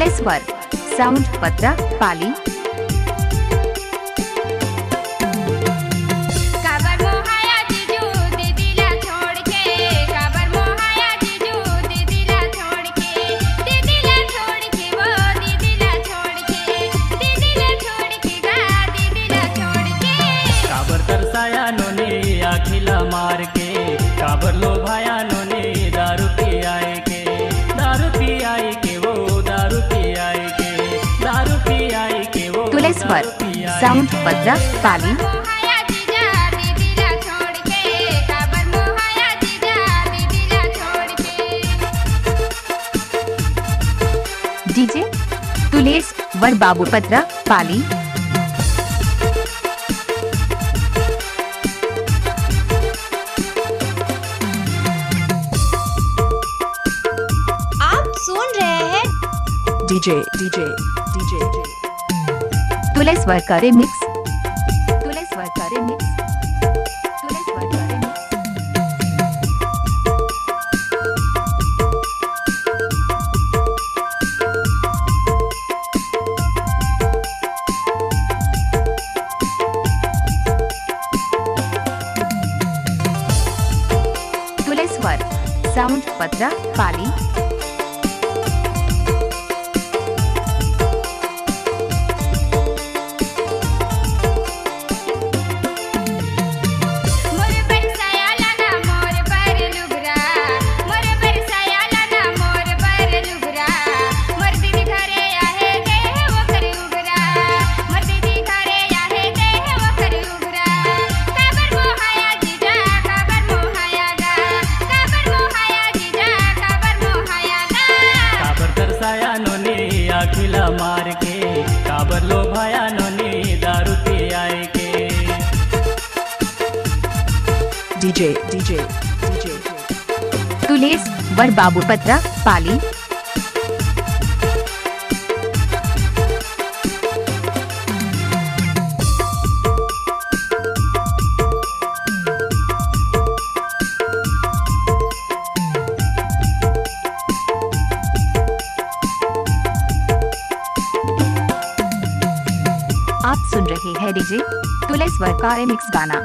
Tuleshwar sound पत्रा पाली। खिला मार के काबर लो भाया नोने दारू पी आए के वो दारू पी आए के वो तुलेश्वर साउंड पत्रा पाली। डीजे तुलेश्वर बाबू पत्रा पाली। DJ तुलेश्वर का रिमिक्स। तुलेश्वर साउंड पत्रा पाली। खिला मार के काबर लो भाया नोने दारू पी आए के। DJ तुलेश्वर बाबू पत्रा पाली। आप सुन रहे हैं डीजे तुलेश्वर का रिमिक्स गाना।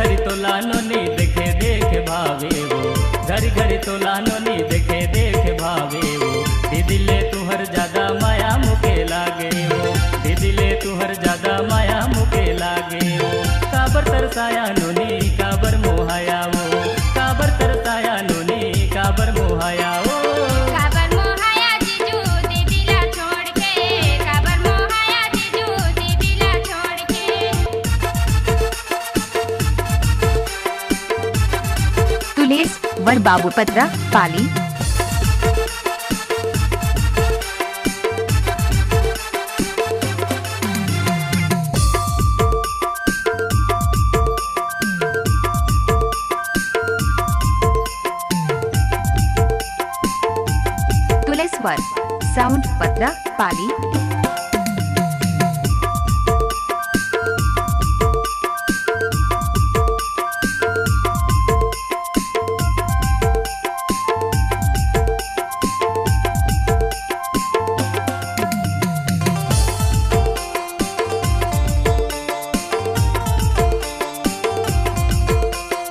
घड़ी तो लानो नी देखे भावे वो, घड़ी तो लानो नी देखे भावे वो। दीदिले तुहर ज्यादा माया मुके लागे वो, दीदिले तुहर ज्यादा माया मुके लागे वो। काबर तरसाया नोनी काबर मोहाया वो, काबर तरसाया नोनी काबर मोहाया वो। तुलेश्वर बाबू पत्रा पाली। तुलेश्वर साउंड पत्रा पाली।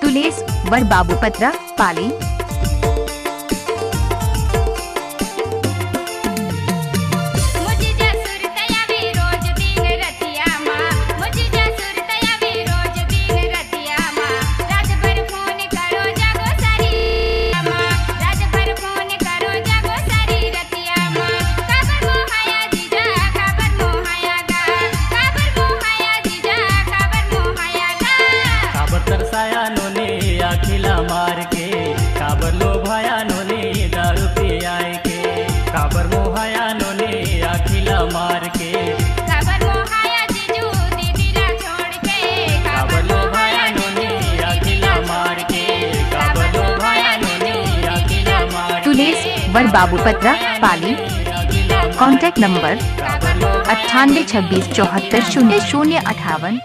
तुलेश्वर बाबू पत्रा पाली। खिला मार के टावर बाबूपत्रा पाली। Contact number 9826740058।